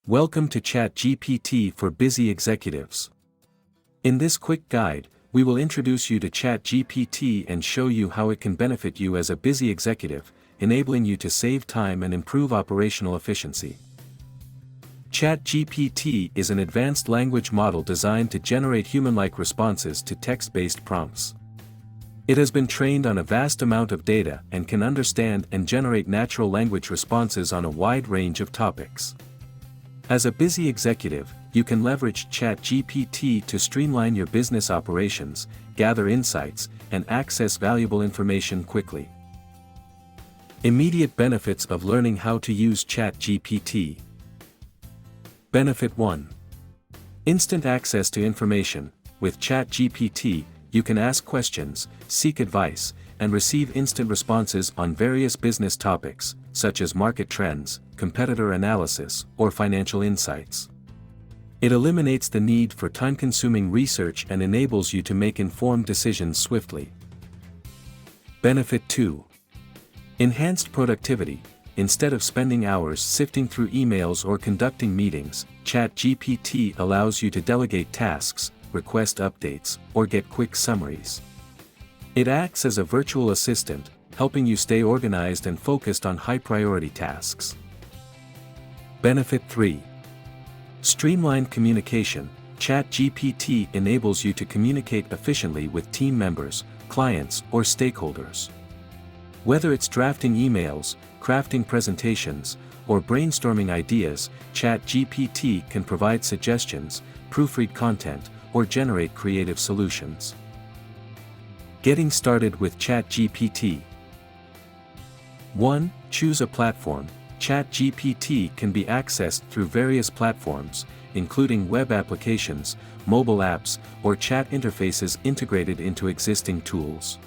Welcome to ChatGPT for busy executives. In this quick guide, we will introduce you to ChatGPT and show you how it can benefit you as a busy executive, enabling you to save time and improve operational efficiency. ChatGPT is an advanced language model designed to generate human-like responses to text-based prompts. It has been trained on a vast amount of data and can understand and generate natural language responses on a wide range of topics. As a busy executive, you can leverage ChatGPT to streamline your business operations, gather insights, and access valuable information quickly. Immediate benefits of learning how to use ChatGPT. Benefit 1. Instant access to information. With ChatGPT, you can ask questions, seek advice, and receive instant responses on various business topics, such as market trends, competitor analysis, or financial insights. It eliminates the need for time-consuming research and enables you to make informed decisions swiftly. Benefit 2. Enhanced productivity. Instead of spending hours sifting through emails or conducting meetings, ChatGPT allows you to delegate tasks, request updates, or get quick summaries. It acts as a virtual assistant, helping you stay organized and focused on high-priority tasks. Benefit 3. Streamlined communication. ChatGPT enables you to communicate efficiently with team members, clients, or stakeholders. Whether it's drafting emails, crafting presentations, or brainstorming ideas, ChatGPT can provide suggestions, proofread content, or generate creative solutions. Getting started with ChatGPT. 1. Choose a platform. ChatGPT can be accessed through various platforms, including web applications, mobile apps, or chat interfaces integrated into existing tools.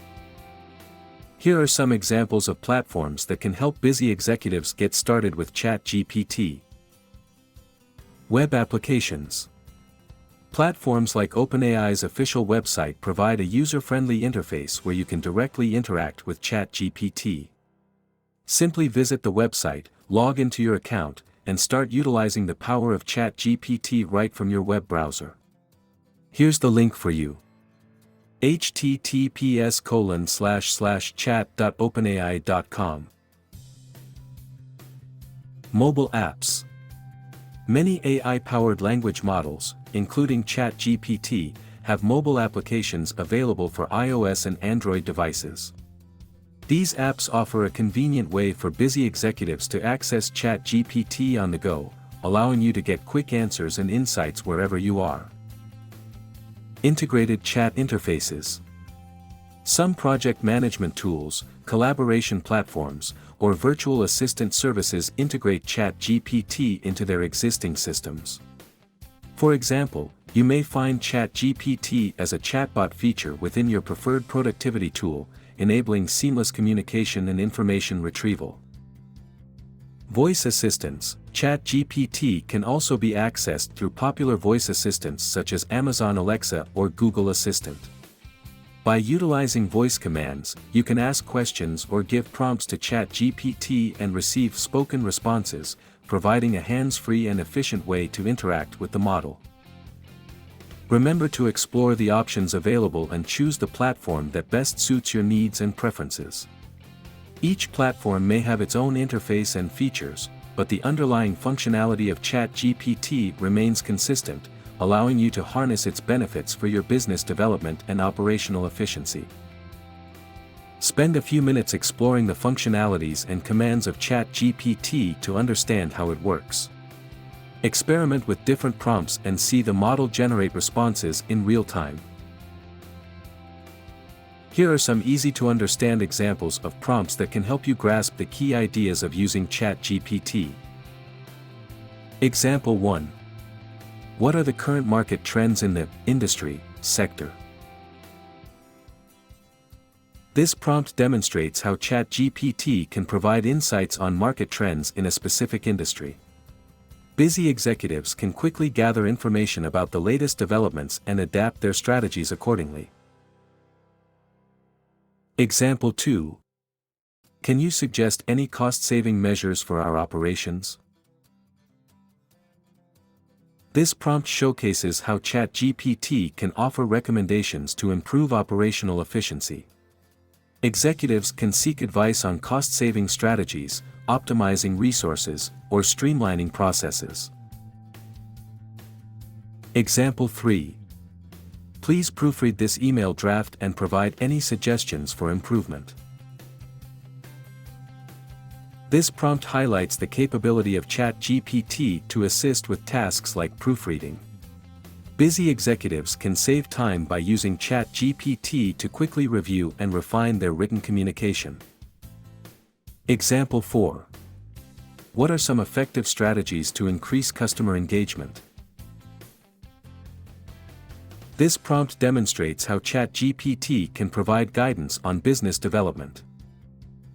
Here are some examples of platforms that can help busy executives get started with ChatGPT. Web applications. Platforms like OpenAI's official website provide a user-friendly interface where you can directly interact with ChatGPT. Simply visit the website, log into your account, and start utilizing the power of ChatGPT right from your web browser. Here's the link for you. https://chat.openai.com. Mobile apps. Many AI-powered language models, including ChatGPT, have mobile applications available for iOS and Android devices. These apps offer a convenient way for busy executives to access ChatGPT on the go, allowing you to get quick answers and insights wherever you are. Integrated chat interfaces. Some project management tools, collaboration platforms, or virtual assistant services integrate ChatGPT into their existing systems. For example, you may find ChatGPT as a chatbot feature within your preferred productivity tool, enabling seamless communication and information retrieval. Voice assistants. ChatGPT can also be accessed through popular voice assistants such as Amazon Alexa or Google Assistant. By utilizing voice commands, you can ask questions or give prompts to ChatGPT and receive spoken responses, providing a hands-free and efficient way to interact with the model. Remember to explore the options available and choose the platform that best suits your needs and preferences. Each platform may have its own interface and features, but the underlying functionality of ChatGPT remains consistent, allowing you to harness its benefits for your business development and operational efficiency. Spend a few minutes exploring the functionalities and commands of ChatGPT to understand how it works. Experiment with different prompts and see the model generate responses in real time. Here are some easy-to-understand examples of prompts that can help you grasp the key ideas of using ChatGPT. Example 1. What are the current market trends in the industry sector? This prompt demonstrates how ChatGPT can provide insights on market trends in a specific industry. Busy executives can quickly gather information about the latest developments and adapt their strategies accordingly. Example 2. Can you suggest any cost-saving measures for our operations? This prompt showcases how ChatGPT can offer recommendations to improve operational efficiency. Executives can seek advice on cost-saving strategies, optimizing resources, or streamlining processes. Example 3. Please proofread this email draft and provide any suggestions for improvement. This prompt highlights the capability of ChatGPT to assist with tasks like proofreading. Busy executives can save time by using ChatGPT to quickly review and refine their written communication. Example 4. What are some effective strategies to increase customer engagement? This prompt demonstrates how ChatGPT can provide guidance on business development.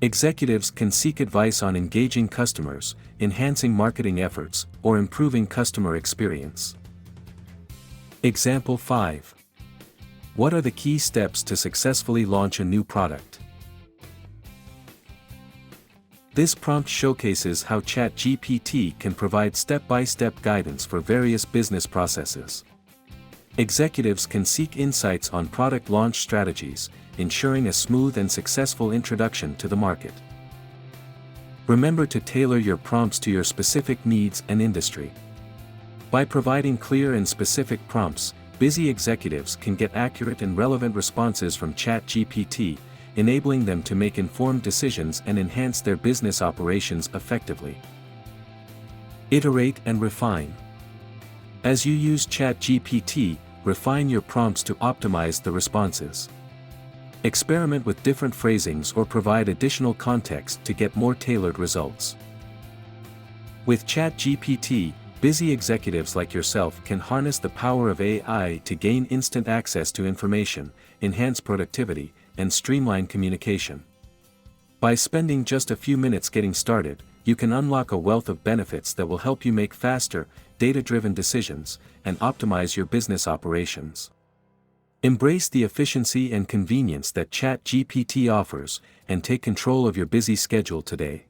Executives can seek advice on engaging customers, enhancing marketing efforts, or improving customer experience. Example 5. What are the key steps to successfully launch a new product? This prompt showcases how ChatGPT can provide step-by-step guidance for various business processes. Executives can seek insights on product launch strategies, ensuring a smooth and successful introduction to the market. Remember to tailor your prompts to your specific needs and industry. By providing clear and specific prompts, busy executives can get accurate and relevant responses from ChatGPT, enabling them to make informed decisions and enhance their business operations effectively. Iterate and refine. As you use ChatGPT, refine your prompts to optimize the responses. Experiment with different phrasings or provide additional context to get more tailored results. With ChatGPT, busy executives like yourself can harness the power of AI to gain instant access to information, enhance productivity, and streamline communication. By spending just a few minutes getting started, you can unlock a wealth of benefits that will help you make faster, data-driven decisions, and optimize your business operations. Embrace the efficiency and convenience that ChatGPT offers, and take control of your busy schedule today.